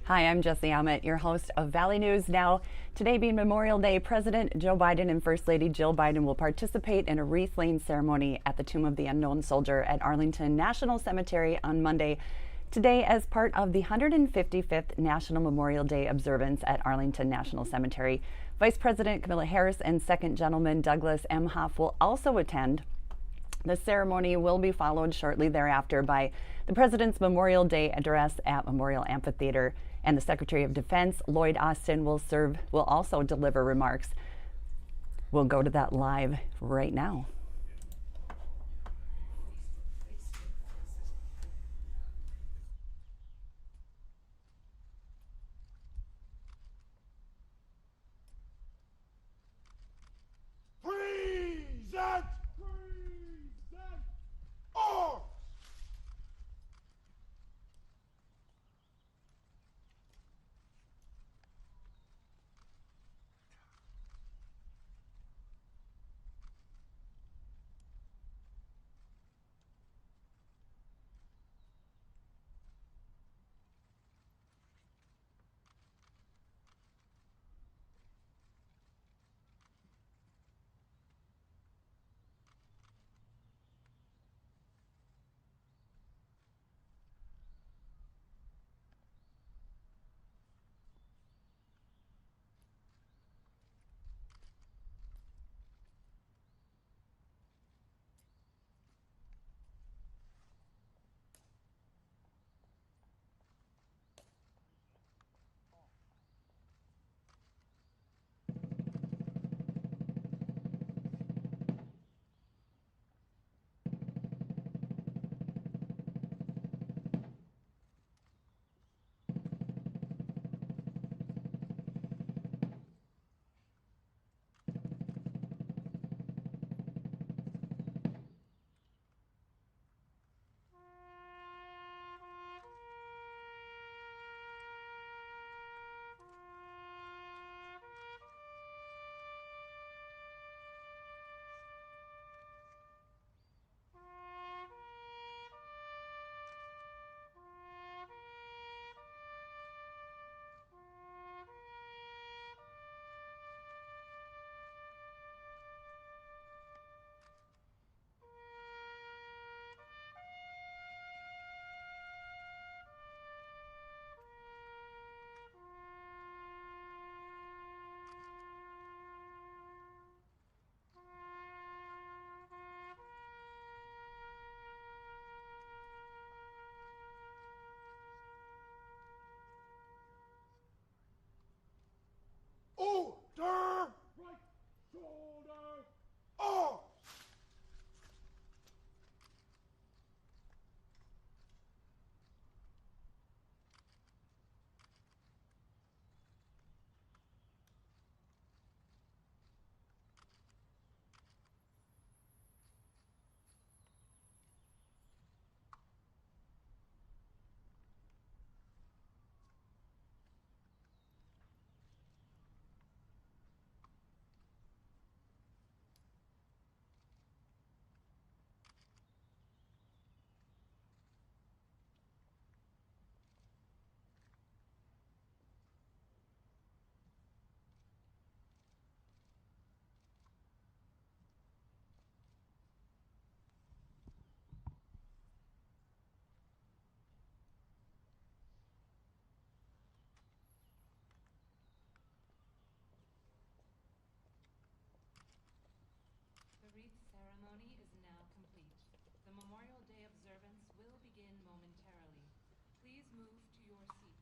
Hi, I'm Jesse Ahmet, your host of Valley News Now. Today being Memorial Day, President Joe Biden and First Lady Jill Biden will participate in a wreath-laying ceremony at the Tomb of the Unknown Soldier at Arlington National Cemetery on Monday. Today, as part of the 155th National Memorial Day observance at Arlington National Cemetery, Vice President Kamala Harris and Second Gentleman Douglas Emhoff will also attend. The ceremony will be followed shortly thereafter by the President's Memorial Day address at Memorial Amphitheater, and the Secretary of Defense, Lloyd Austin, will also deliver remarks. We'll go to that live right now. Present! Arms! Order! Right shoulder! Arms! The wreath ceremony is now complete. The Memorial Day observance will begin momentarily. Please move to your seats.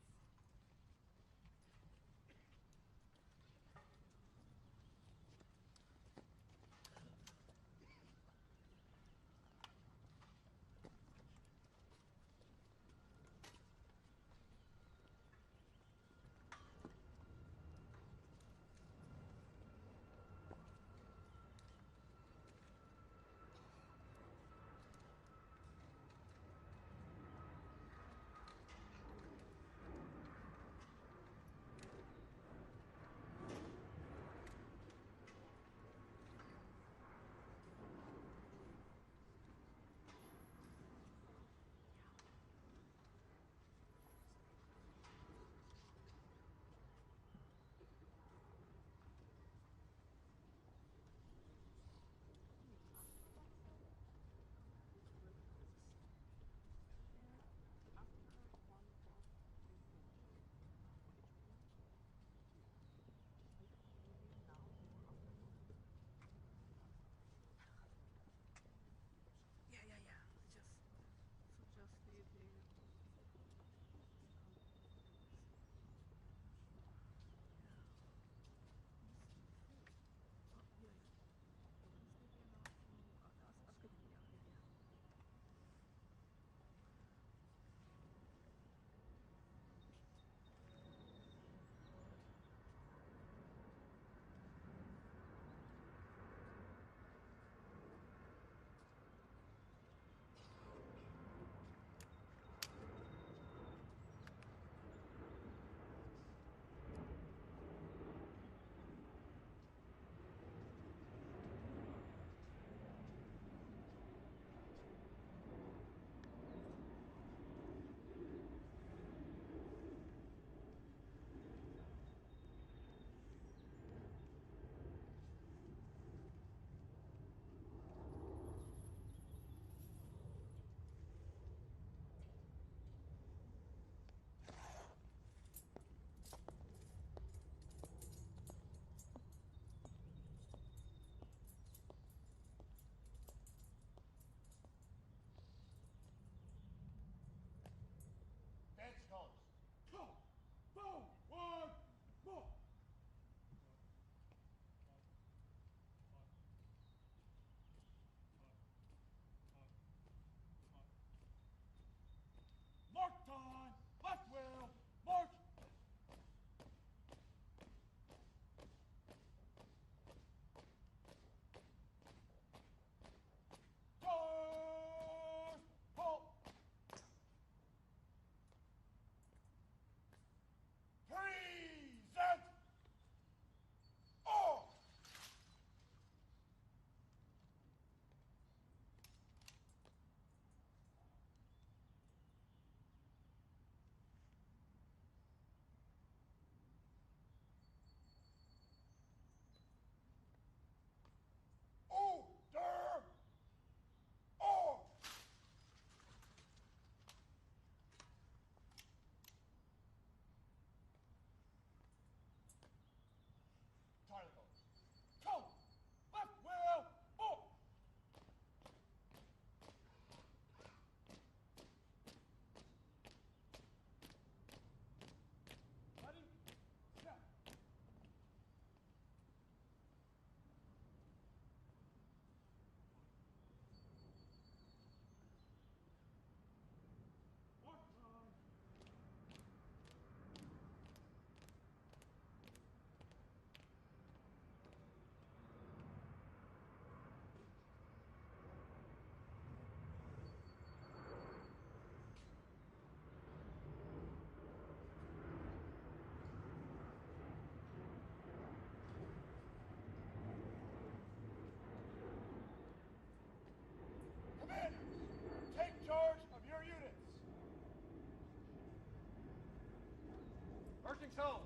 Marching show.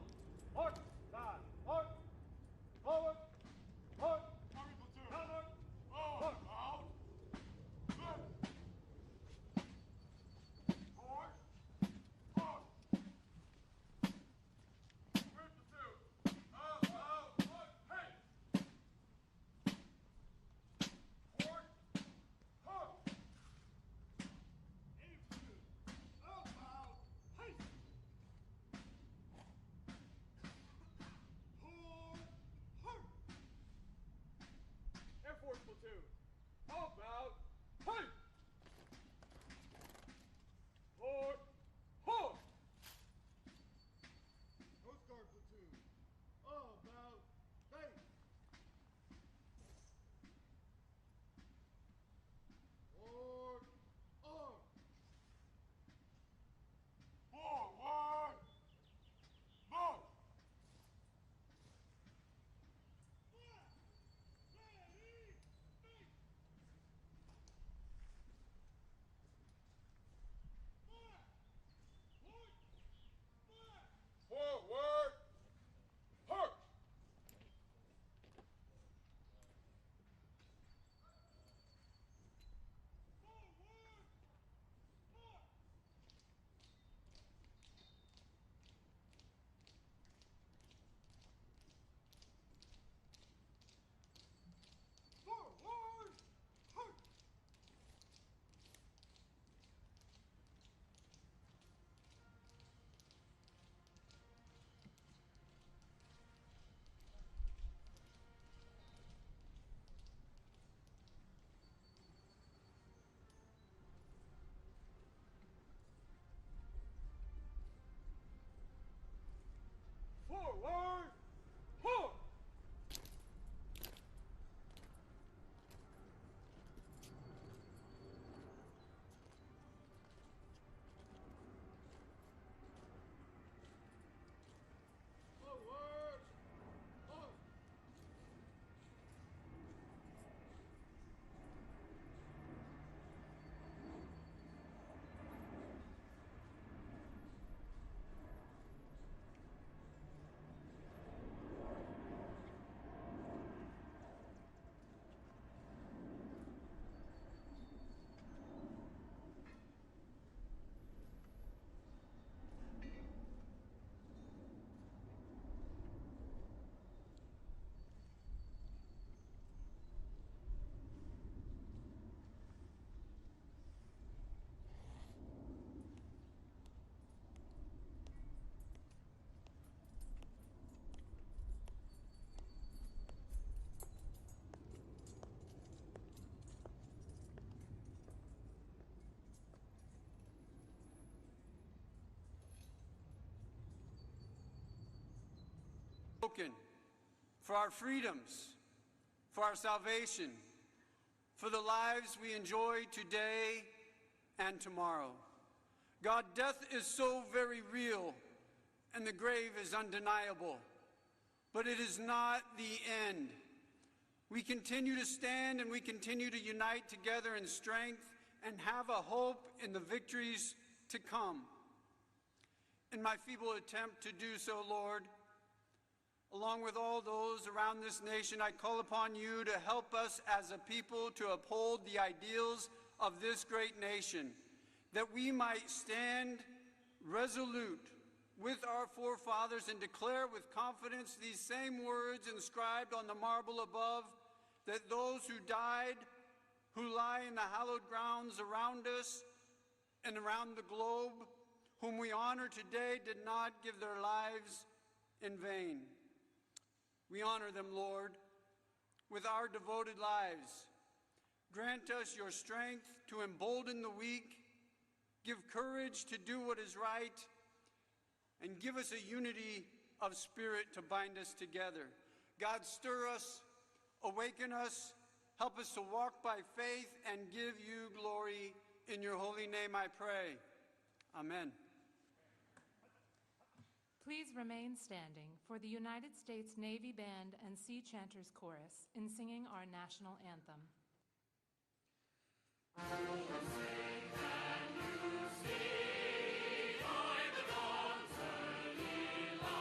March. Side. March. Forward. March. Army platoon. Downward. March. Out. Good. Forward. March. Third platoon. Out. Out. March. Hey. Forward. March. Eighth platoon. Out. Out. Hey. Air Force platoon. How about hey? Forward. Halt. Coast Guard platoon. How about hey? Forward. Arm. Forward. March. Forward! March! Forward! March! Forward! Halt! Forward! Halt! Spoken for our freedoms, for our salvation, for the lives we enjoy today and tomorrow. God, death is so very real and the grave is undeniable, but it is not the end. We continue to stand and we continue to unite together in strength and have a hope in the victories to come. In my feeble attempt to do so, Lord, along with all those around this nation, I call upon you to help us as a people to uphold the ideals of this great nation, that we might stand resolute with our forefathers and declare with confidence these same words inscribed on the marble above, that those who died, who lie in the hallowed grounds around us and around the globe, whom we honor today, did not give their lives in vain. We honor them, Lord, with our devoted lives. Grant us your strength to embolden the weak, give courage to do what is right, and give us a unity of spirit to bind us together. God, stir us, awaken us, help us to walk by faith and give you glory. In your holy name I pray. Amen. Please remain standing for the United States Navy Band and Sea Chanters Chorus in singing our national anthem. By the dawn's early light.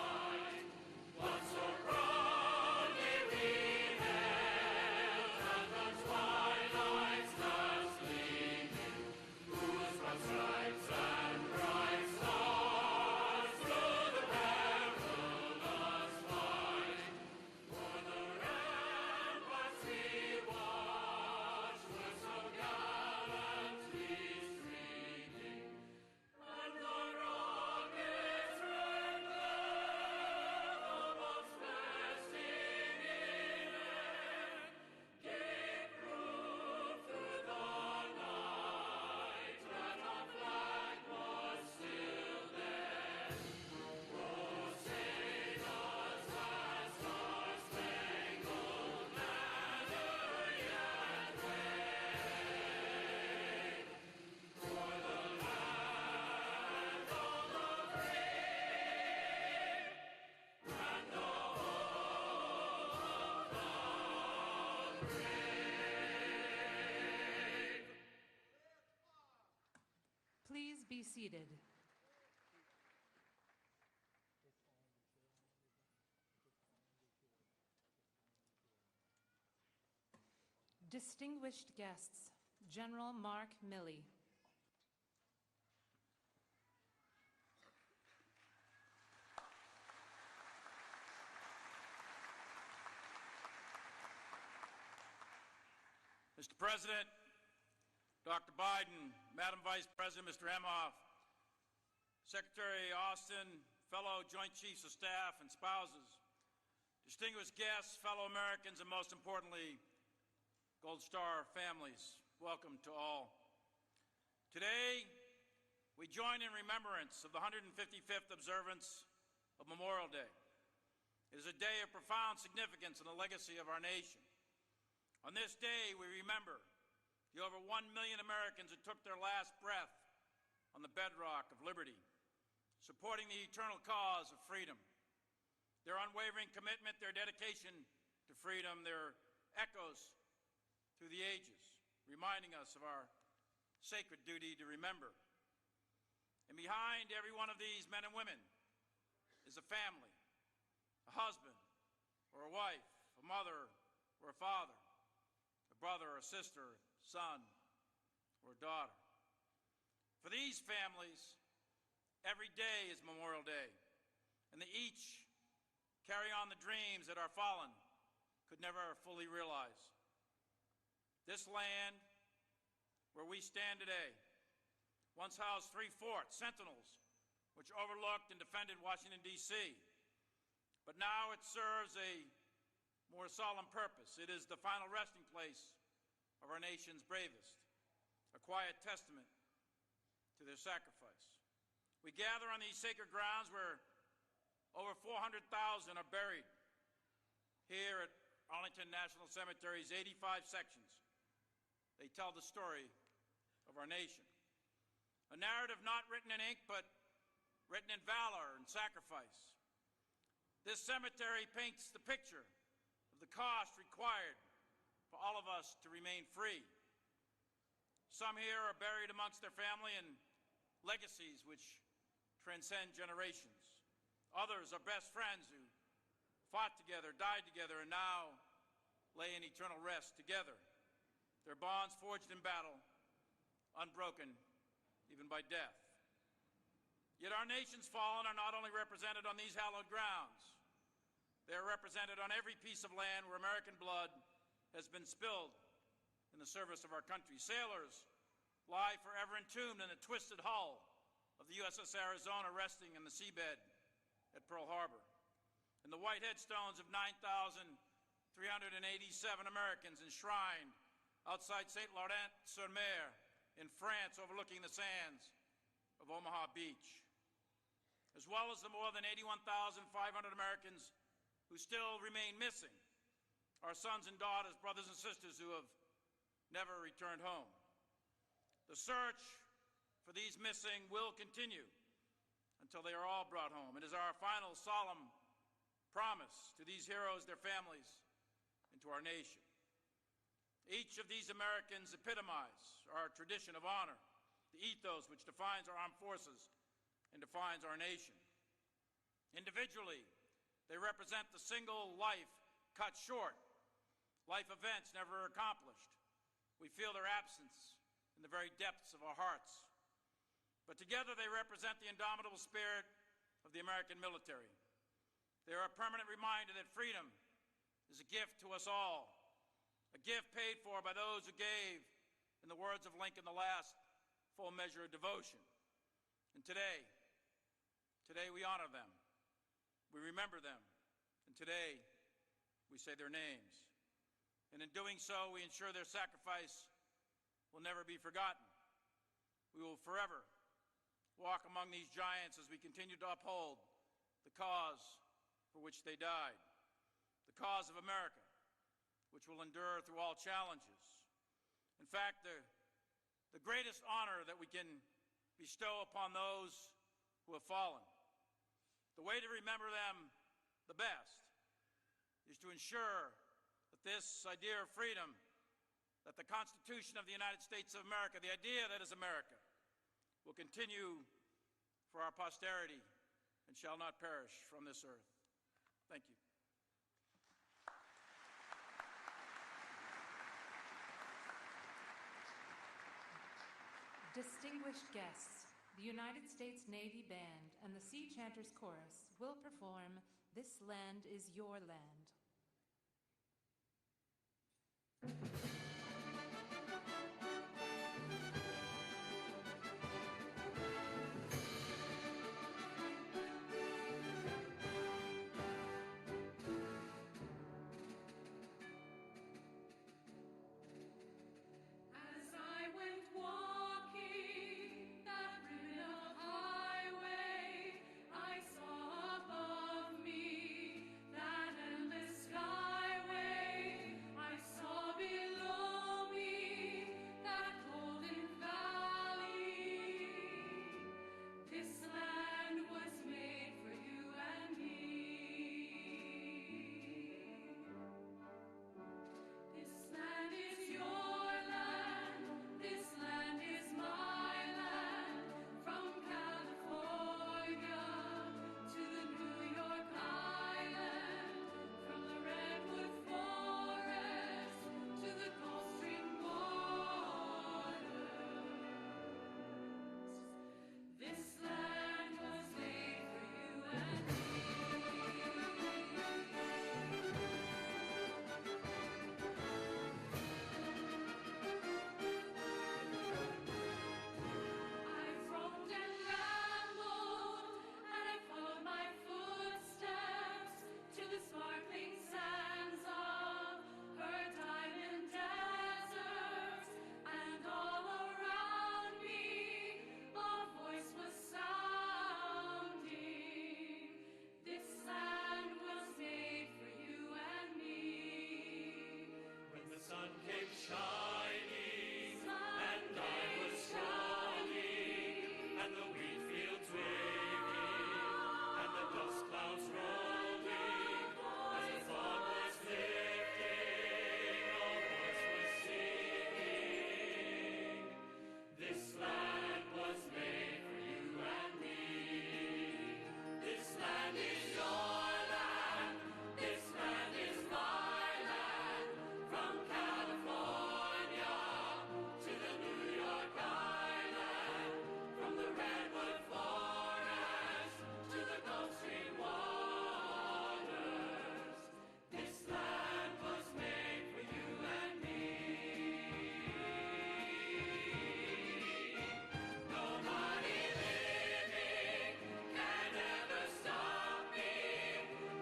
be seated. Distinguished guests, General Mark Milley. Mr. President, Dr. Biden, Madam Vice President, Mr. Emhoff, Secretary Austin, fellow Joint Chiefs of Staff and spouses, distinguished guests, fellow Americans, and most importantly, Gold Star families, welcome to all. Today, we join in remembrance of the 155th observance of Memorial Day. It is a day of profound significance in the legacy of our nation. On this day, we remember the over 1 million Americans who took their last breath on the bedrock of liberty, supporting the eternal cause of freedom. Their unwavering commitment, their dedication to freedom, their echoes through the ages, reminding us of our sacred duty to remember. And behind every one of these men and women is a family, a husband or a wife, a mother or a father, a brother or a sister, son or a daughter. For these families, every day is Memorial Day, and they each carry on the dreams that our fallen could never fully realize. This land where we stand today once housed 3 forts, sentinels, which overlooked and defended Washington, D.C. But now it serves a more solemn purpose. It is the final resting place of our nation's bravest, a quiet testament to their sacrifice. We gather on these sacred grounds where over 400,000 are buried. Here at Arlington National Cemetery's 85 sections, they tell the story of our nation. A narrative not written in ink, but written in valor and sacrifice. This cemetery paints the picture of the cost required for all of us to remain free. Some here are buried amongst their family and legacies which transcend generations. Others are best friends who fought together, died together, and now lay in eternal rest together. Their bonds forged in battle, unbroken even by death. Yet our nation's fallen are not only represented on these hallowed grounds, they are represented on every piece of land where American blood has been spilled in the service of our country. Sailors lie forever entombed in the twisted hull of the USS Arizona resting in the seabed at Pearl Harbor. And the white headstones of 9,387 Americans enshrined outside Saint-Laurent-sur-Mer in France overlooking the sands of Omaha Beach, as well as the more than 81,500 Americans who still remain missing, our sons and daughters, brothers and sisters who have never returned home. The search for these missing will continue until they are all brought home. It is our final solemn promise to these heroes, their families, and to our nation. Each of these Americans epitomize our tradition of honor, the ethos which defines our armed forces and defines our nation. Individually, they represent the single life cut short, life events never accomplished. We feel their absence in the very depths of our hearts. But together they represent the indomitable spirit of the American military. They are a permanent reminder that freedom is a gift to us all, a gift paid for by those who gave, in the words of Lincoln, the last full measure of devotion. And today we honor them, we remember them, and today we say their names. And in doing so, we ensure their sacrifice will never be forgotten. We will forever walk among these giants as we continue to uphold the cause for which they died, the cause of America, which will endure through all challenges. In fact, the greatest honor that we can bestow upon those who have fallen, the way to remember them the best, is to ensure that this idea of freedom, that the Constitution of the United States of America, the idea that is America, will continue for our posterity and shall not perish from this earth. Thank you. Distinguished guests, the United States Navy Band and the Sea Chanters Chorus will perform "This Land Is Your Land." As I went walking that ribbon of highway, I saw above me that endless skyway. I saw below me that golden valley. This land was made for you and me. This land is your land, this land is my land, from California to the New York Island, from the redwood forest to the Gulf Stream waters. This land was made for you and me. I've roamed and rambled, and I followed my footsteps to the sparkling sands of her diamond deserts, and all around me a voice was sounding. This land was made for you and me. When the sun came shining And I was strolling, and the wheat fields waving, and the dust clouds rolling, as a thought was lifting, a voice was singing. This land was made for you and me. This land is your land. This land is my land. From California to the New York Island, from the redwood forest to the Gulf Stream waters. This land was made for you and me. Nobody living can ever stop me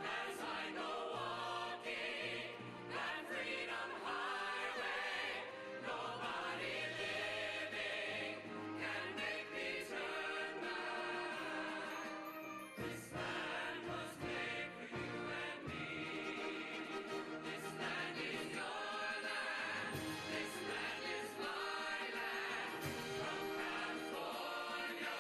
as I go walking that freedom highway. Nobody living can make me turn back. This land was made for you and me. This land is your land. This land is my land. From California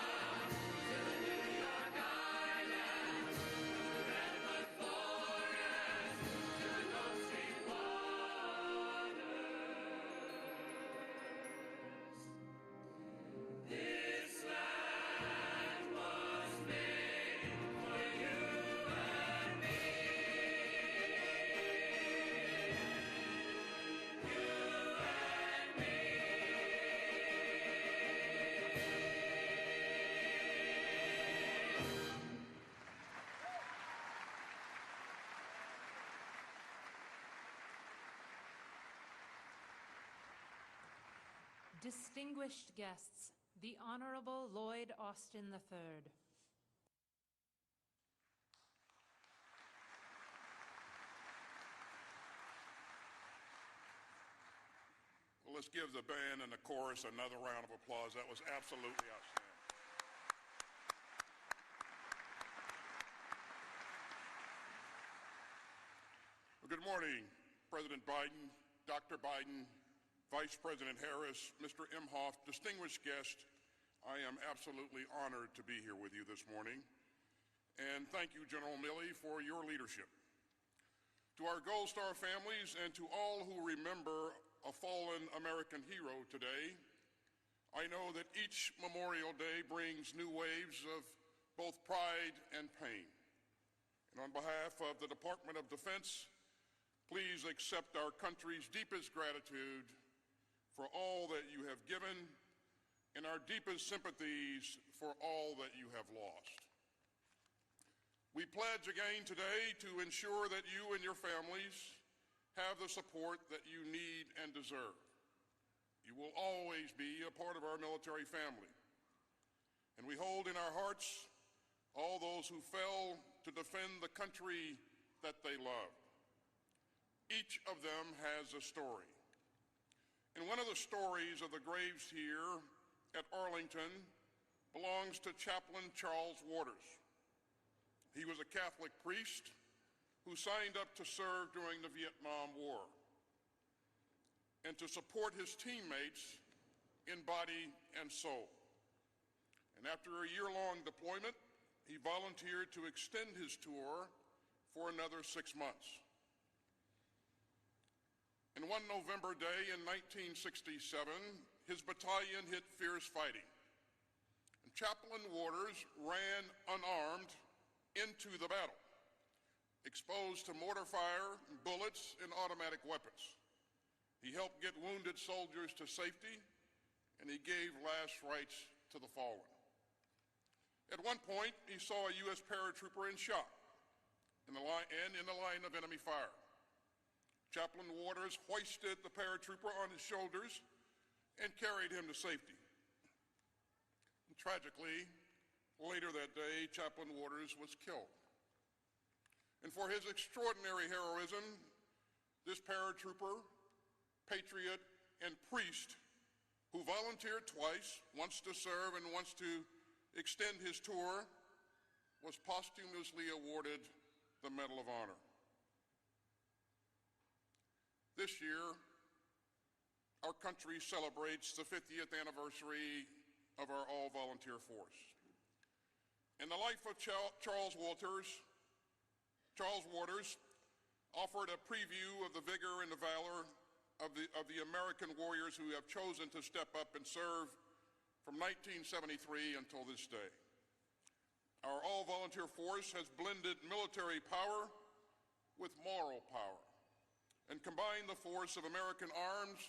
to the New York Island, from the redwood forest to the Gulf Stream waters. This land was made for you and me. Distinguished guests, the Honorable Lloyd Austin III. Well, let's give the band and the chorus another round of applause. That was absolutely outstanding. Well, good morning, President Biden, Dr. Biden, Vice President Harris, Mr. Imhoff, distinguished guests. I am absolutely honored to be here with you this morning. And thank you, General Milley, for your leadership. To our Gold Star families and to all who remember a fallen American hero today, I know that each Memorial Day brings new waves of both pride and pain. And on behalf of the Department of Defense, please accept our country's deepest gratitude for all that you have given and our deepest sympathies for all that you have lost. We pledge again today to ensure that you and your families have the support that you need and deserve. You will always be a part of our military family, and we hold in our hearts all those who fell to defend the country that they loved. Each of them has a story. And one of the stories of the graves here at Arlington belongs to Chaplain Charles Waters. He was a Catholic priest who signed up to serve during the Vietnam War and to support his teammates in body and soul. And after a year-long deployment, he volunteered to extend his tour for another 6 months. And one November day in 1967, his battalion hit fierce fighting. And Chaplain Waters ran unarmed into the battle, exposed to mortar fire, bullets, and automatic weapons. He helped get wounded soldiers to safety, and he gave last rites to the fallen. At one point, he saw a U.S. paratrooper in shock in the line of enemy fire. Chaplain Waters hoisted the paratrooper on his shoulders and carried him to safety. And tragically, later that day, Chaplain Waters was killed. And for his extraordinary heroism, this paratrooper, patriot, and priest who volunteered twice, once to serve and once to extend his tour, was posthumously awarded the Medal of Honor. This year, our country celebrates the 50th anniversary of our all-volunteer force. In the life of Charles Waters offered a preview of the vigor and the valor of the American warriors who have chosen to step up and serve from 1973 until this day. Our all-volunteer force has blended military power with moral power and combined the force of American arms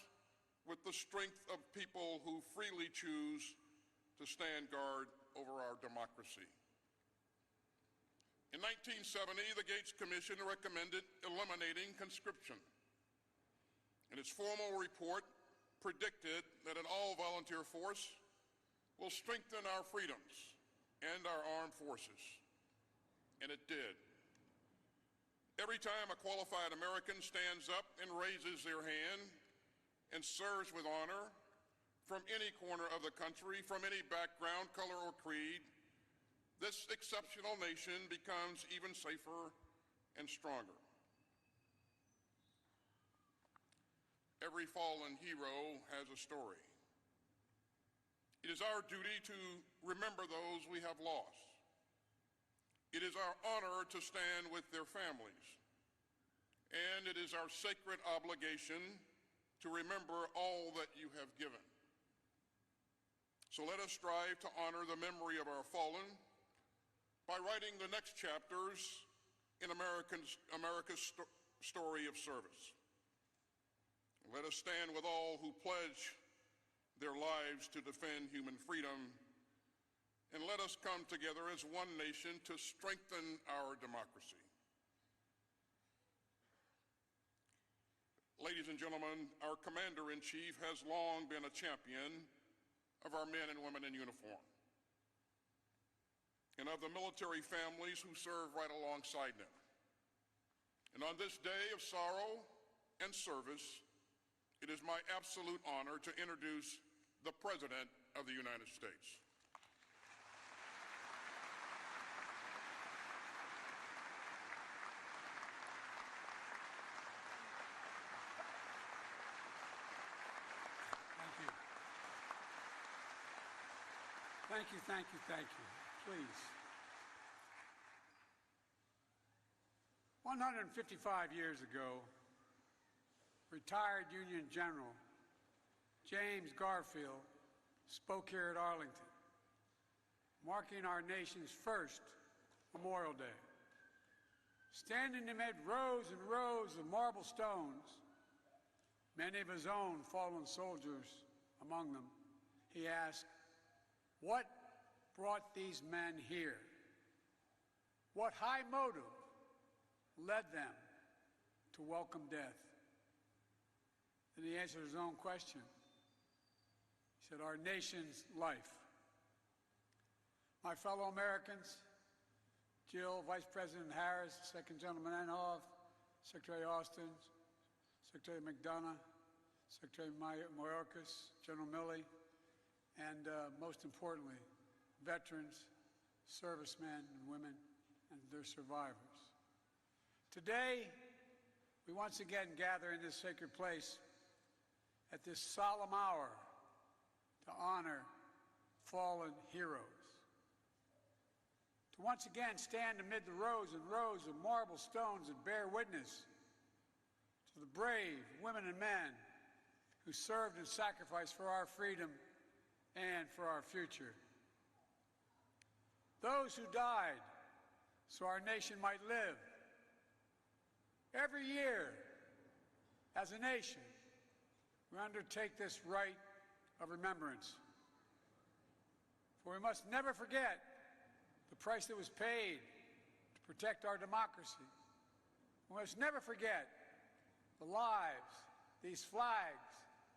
with the strength of people who freely choose to stand guard over our democracy. In 1970, the Gates Commission recommended eliminating conscription. And its formal report predicted that an all-volunteer force will strengthen our freedoms and our armed forces. And it did. Every time a qualified American stands up and raises their hand and serves with honor from any corner of the country, from any background, color, or creed, this exceptional nation becomes even safer and stronger. Every fallen hero has a story. It is our duty to remember those we have lost. It is our honor to stand with their families. And it is our sacred obligation to remember all that you have given. So let us strive to honor the memory of our fallen by writing the next chapters in America's story of service. Let us stand with all who pledge their lives to defend human freedom, and let us come together as one nation to strengthen our democracy. Ladies and gentlemen, our Commander-in-Chief has long been a champion of our men and women in uniform and of the military families who serve right alongside them. And on this day of sorrow and service, it is my absolute honor to introduce the President of the United States. Thank you, thank you, thank you. Please. 155 years ago, retired Union General James Garfield spoke here at Arlington, marking our nation's first Memorial Day. Standing amid rows and rows of marble stones, many of his own fallen soldiers among them, he asked, "What brought these men here? What high motive led them to welcome death?" Then he answered his own question. He said, "Our nation's life." My fellow Americans, Jill, Vice President Harris, Second Gentleman Inhofe, Secretary Austin, Secretary McDonough, Secretary Mayorkas, General Milley, and most importantly, veterans, servicemen and women, and their survivors. Today, we once again gather in this sacred place at this solemn hour to honor fallen heroes. To once again stand amid the rows and rows of marble stones that bear witness to the brave women and men who served and sacrificed for our freedom and for our future. Those who died so our nation might live. Every year, as a nation, we undertake this rite of remembrance. For we must never forget the price that was paid to protect our democracy. We must never forget the lives these flags,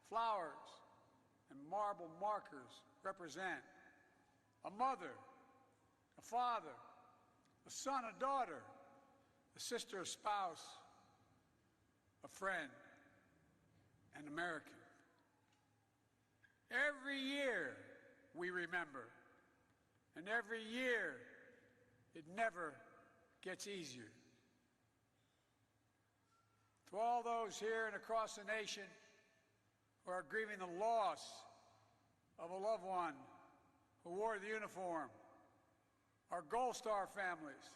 flowers, and marble markers represent. A mother, a father, a son, a daughter, a sister, a spouse, a friend, an American. Every year we remember, and every year it never gets easier. To all those here and across the nation who are grieving the loss of a loved one who wore the uniform, our Gold Star families,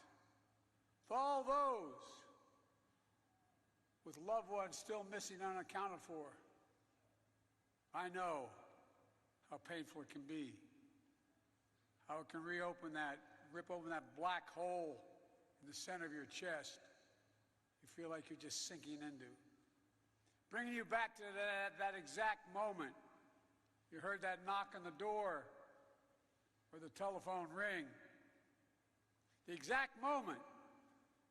to all those with loved ones still missing and unaccounted for, I know how painful it can be, how it can rip open that black hole in the center of your chest you feel like you're just sinking into. Bringing you back to that exact moment you heard that knock on the door or the telephone ring. The exact moment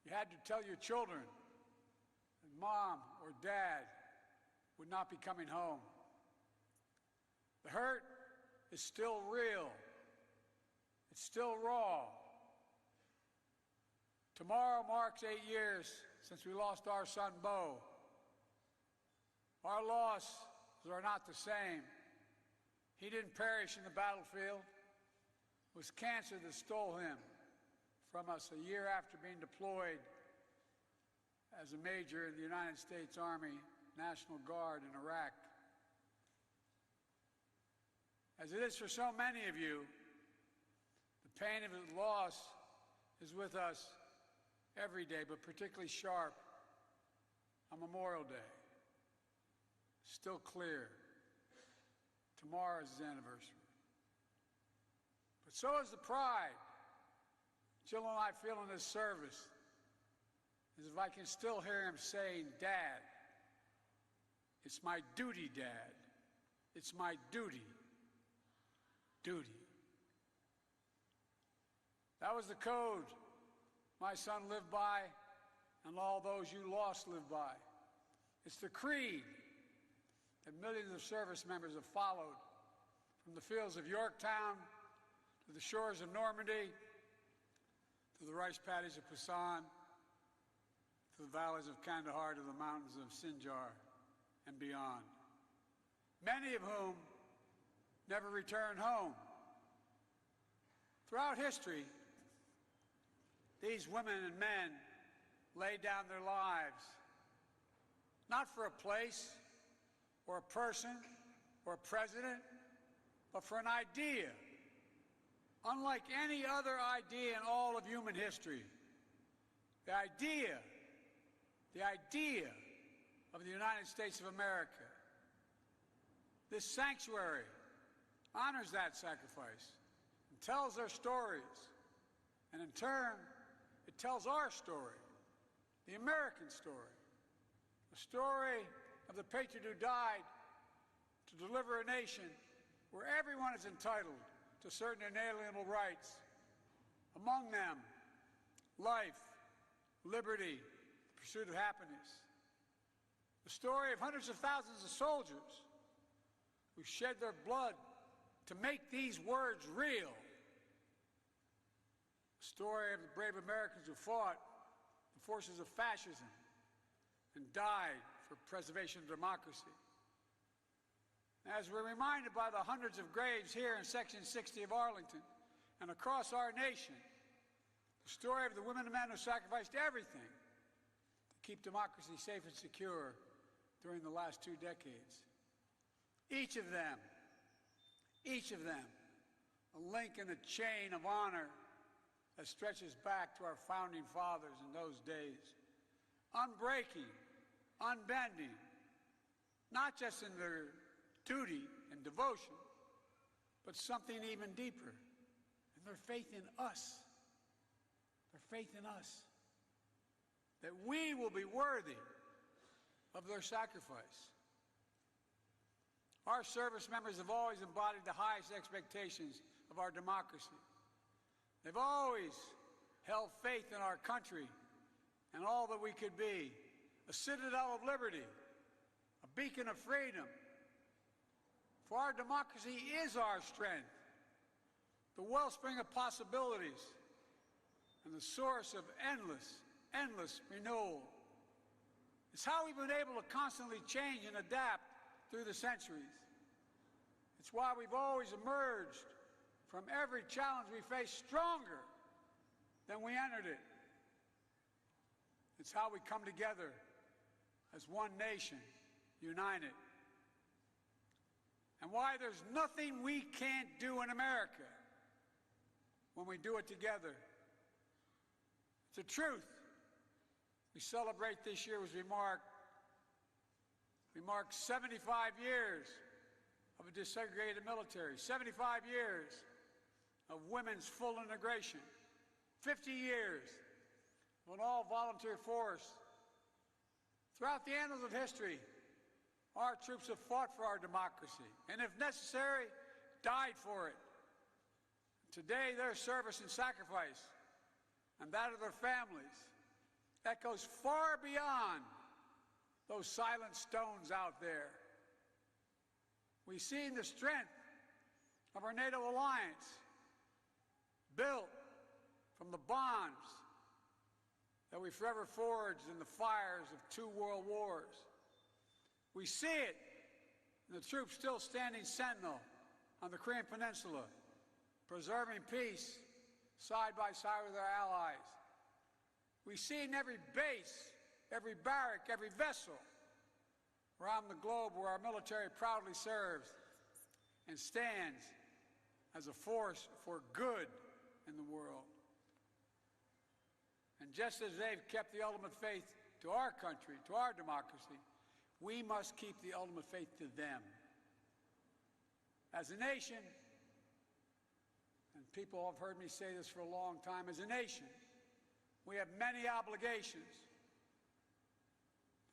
you had to tell your children that mom or dad would not be coming home. The hurt is still real. It's still raw. Tomorrow marks 8 years since we lost our son, Bo. Our losses are not the same. He didn't perish in the battlefield. It was cancer that stole him from us a year after being deployed as a major in the United States Army National Guard in Iraq. As it is for so many of you, the pain of his loss is with us every day, but particularly sharp on Memorial Day. Still clear. Tomorrow is his anniversary. But so is the pride Jill and I feel in this service, as if I can still hear him saying, "Dad, it's my duty, Dad. It's my duty. Duty." That was the code my son lived by, and all those you lost lived by. It's the creed that millions of service members have followed from the fields of Yorktown to the shores of Normandy, to the rice paddies of Pusan, to the valleys of Kandahar, to the mountains of Sinjar and beyond. Many of whom never returned home. Throughout history, these women and men laid down their lives, not for a place or a person or a president, but for an idea, unlike any other idea in all of human history. The idea of the United States of America. This sanctuary honors that sacrifice and tells their stories. And in turn, it tells our story, the American story, the story of the patriot who died to deliver a nation where everyone is entitled to certain inalienable rights, among them life, liberty, the pursuit of happiness. The story of hundreds of thousands of soldiers who shed their blood to make these words real. The story of the brave Americans who fought the forces of fascism and died for preservation of democracy. As we're reminded by the hundreds of graves here in Section 60 of Arlington and across our nation, the story of the women and men who sacrificed everything to keep democracy safe and secure during the last 2 decades. Each of them, a link in a chain of honor that stretches back to our founding fathers in those days. Unbreaking, unbending, not just in their duty and devotion, but something even deeper, in their faith in us. Their faith in us. That we will be worthy of their sacrifice. Our service members have always embodied the highest expectations of our democracy. They've always held faith in our country and all that we could be, a citadel of liberty, a beacon of freedom. For our democracy is our strength, the wellspring of possibilities, and the source of endless renewal. It's how we've been able to constantly change and adapt through the centuries. It's why we've always emerged from every challenge we face stronger than we entered it. It's how we come together as one nation, united. And why there's nothing we can't do in America when we do it together. It's a truth. We celebrate this year as we mark 75 years of a desegregated military, 75 years of women's full integration, 50 years of an all-volunteer force. Throughout the annals of history, our troops have fought for our democracy, and if necessary, died for it. Today, their service and sacrifice, and that of their families, that goes far beyond those silent stones out there. We've seen the strength of our NATO alliance, built from the bonds that we forever forged in the fires of 2 world wars. We see it in the troops still standing sentinel on the Korean Peninsula, preserving peace side by side with our allies. We see it in every base, every barrack, every vessel around the globe where our military proudly serves and stands as a force for good in the world. And just as they've kept the ultimate faith to our country, to our democracy, we must keep the ultimate faith to them. As a nation, and people have heard me say this for a long time, as a nation, we have many obligations.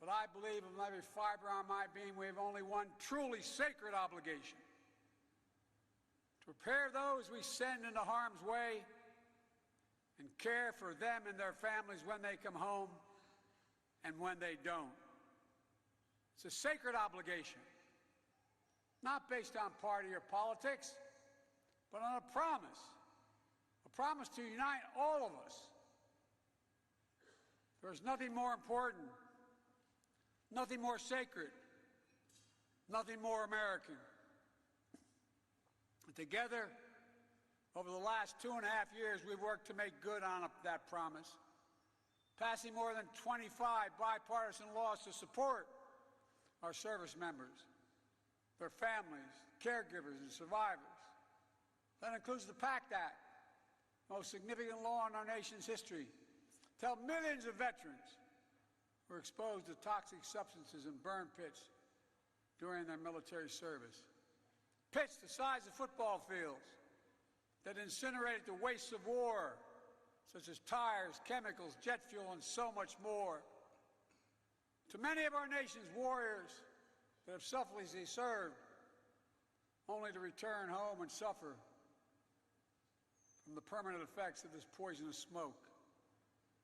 But I believe in every fiber of my being, we have only one truly sacred obligation: to prepare those we send into harm's way and care for them and their families when they come home and when they don't. It's a sacred obligation, not based on party or politics, but on a promise to unite all of us. There's nothing more important, nothing more sacred, nothing more American. And together, over the last 2.5 years, we've worked to make good on that promise, passing more than 25 bipartisan laws to support our service members, their families, caregivers, and survivors. That includes the PACT Act, the most significant law in our nation's history, to help millions of veterans who are exposed to toxic substances in burn pits during their military service. pits the size of football fields that incinerated the wastes of war, such as tires, chemicals, jet fuel, and so much more. To many of our nation's warriors that have selflessly served, only to return home and suffer from the permanent effects of this poisonous smoke.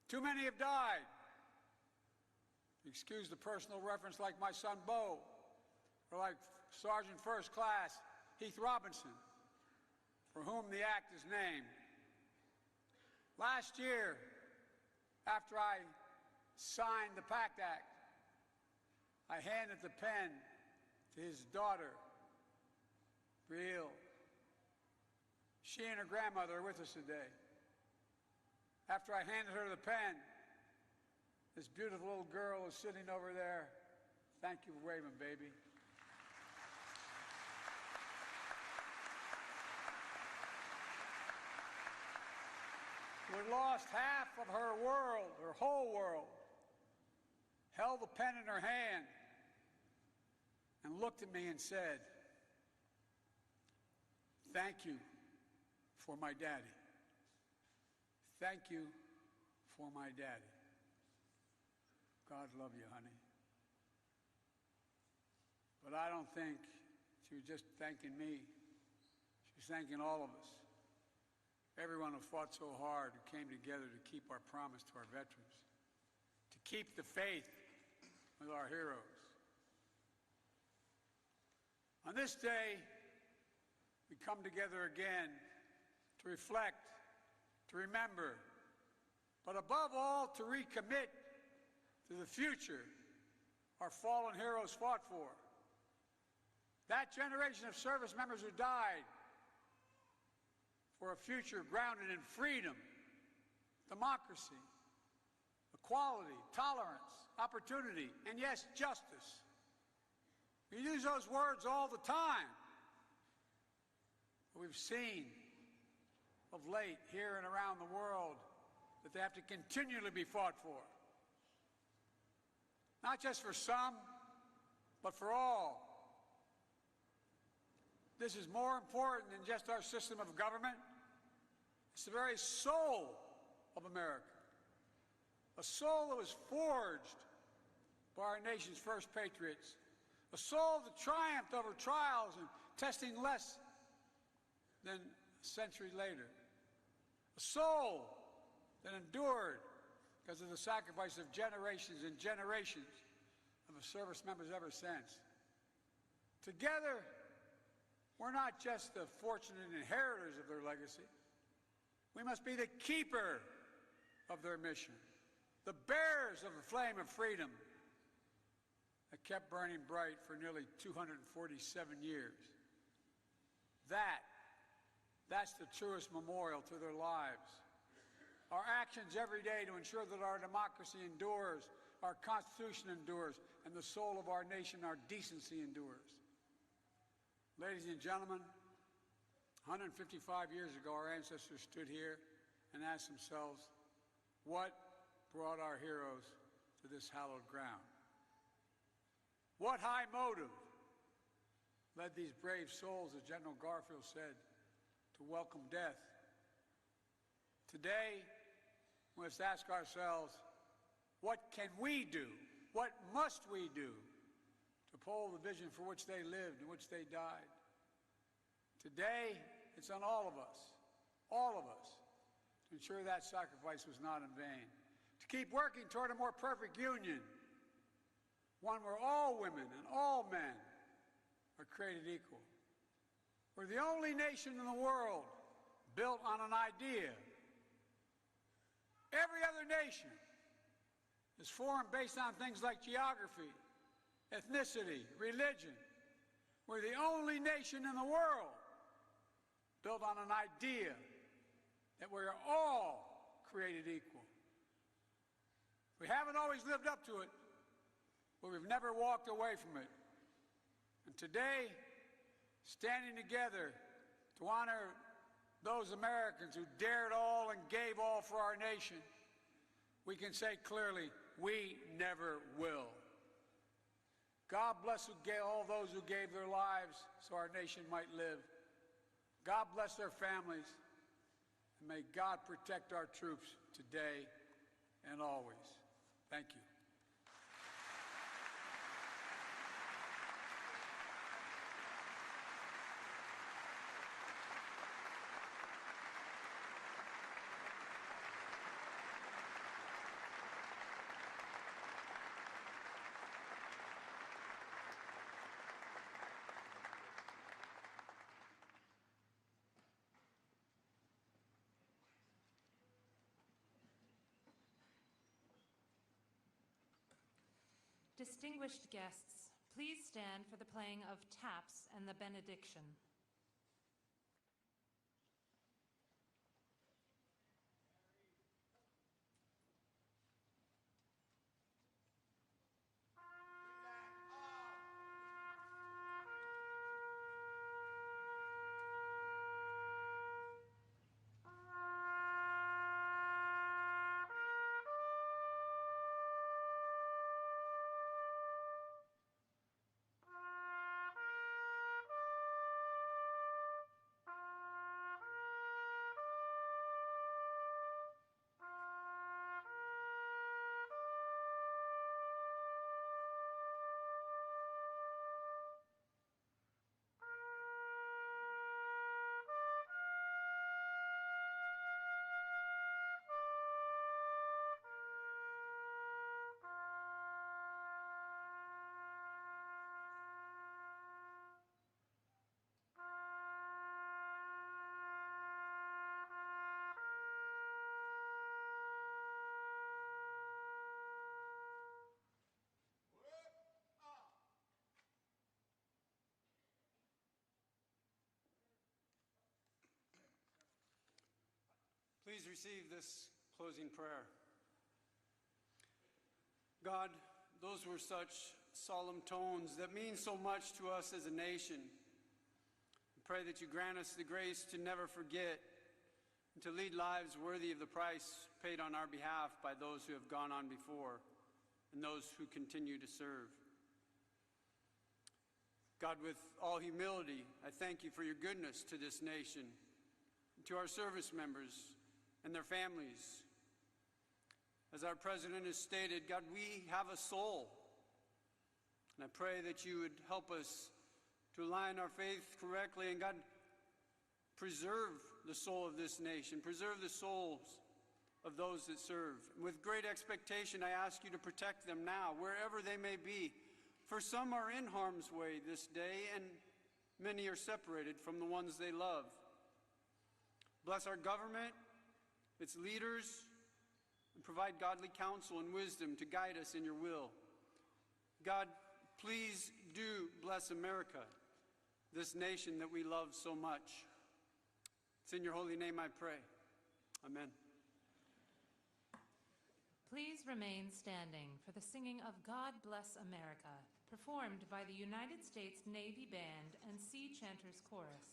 Too many have died. Excuse the personal reference, like my son Bo, or like Sergeant First Class Heath Robinson, for whom the act is named. Last year, after I signed the PACT Act, I handed the pen to his daughter, Brielle. She and her grandmother are with us today. After I handed her the pen, this beautiful little girl is sitting over there. Thank you for waving, baby. We lost half of her world, her whole world, held the pen in her hand, and looked at me and said, "Thank you for my daddy. Thank you for my daddy." God love you, honey. But I don't think she was just thanking me. She was thanking all of us. Everyone who fought so hard, who came together to keep our promise to our veterans, to keep the faith with our heroes. On this day, we come together again to reflect, to remember, but above all, to recommit to the future our fallen heroes fought for. That generation of service members who died for a future grounded in freedom, democracy, equality, tolerance, opportunity, and yes, justice. We use those words all the time. But we've seen of late here and around the world that they have to continually be fought for. Not just for some, but for all. This is more important than just our system of government. It's the very soul of America. A soul that was forged by our nation's first patriots. A soul that triumphed over trials and testing less than a century later. A soul that endured because of the sacrifice of generations and generations of service members ever since. Together, we're not just the fortunate inheritors of their legacy. We must be the keeper of their mission, the bearers of the flame of freedom that kept burning bright for nearly 247 years. That's the truest memorial to their lives. Our actions every day to ensure that our democracy endures, our Constitution endures, and the soul of our nation, our decency endures. Ladies and gentlemen, 155 years ago, our ancestors stood here and asked themselves, what brought our heroes to this hallowed ground? What high motive led these brave souls, as General Garfield said, to welcome death? Today, we must ask ourselves, what can we do? What must we do to uphold the vision for which they lived and which they died? Today, it's on all of us, to ensure that sacrifice was not in vain. To keep working toward a more perfect union, one where all women and all men are created equal. We're the only nation in the world built on an idea. Every other nation is formed based on things like geography, ethnicity, religion. We're the only nation in the world built on an idea that we are all created equal. We haven't always lived up to it, but we've never walked away from it. And today, standing together to honor those Americans who dared all and gave all for our nation, we can say clearly, we never will. God God bless all those who gave their lives so our nation might live. God bless their families, and may God protect our troops today and always. Thank you. Distinguished guests, please stand for the playing of taps and the benediction. Please receive this closing prayer. God, those were such solemn tones that mean so much to us as a nation. I pray that you grant us the grace to never forget and to lead lives worthy of the price paid on our behalf by those who have gone on before and those who continue to serve. God, with all humility, I thank you for your goodness to this nation, and to our service members and their families. As our president has stated, God, we have a soul. And I pray that you would help us to align our faith correctly. And God, preserve the soul of this nation. Preserve the souls of those that serve. And with great expectation, I ask you to protect them now, wherever they may be. For some are in harm's way this day, and many are separated from the ones they love. Bless our government, its leaders, and provide godly counsel and wisdom to guide us in your will. God, please do bless America, this nation that we love so much. It's in your holy name I pray. Amen. Please remain standing for the singing of God Bless America, performed by the United States Navy Band and Sea Chanters Chorus.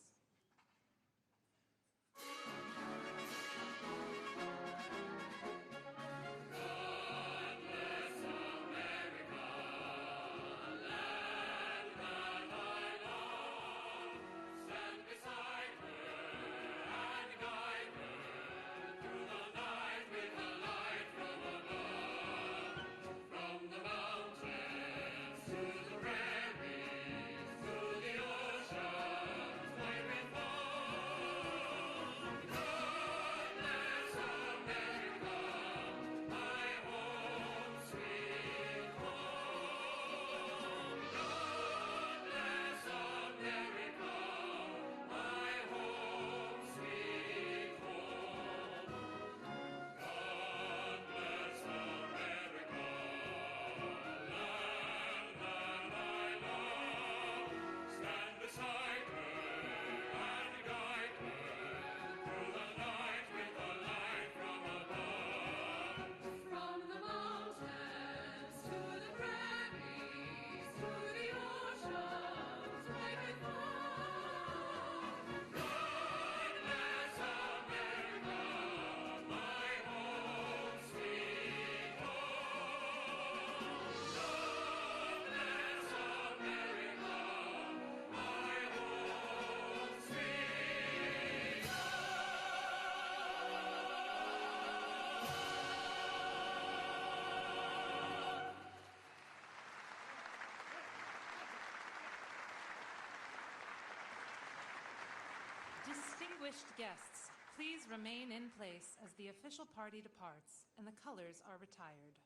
Through the oceans, wide with Distinguished guests, please remain in place as the official party departs and the colors are retired.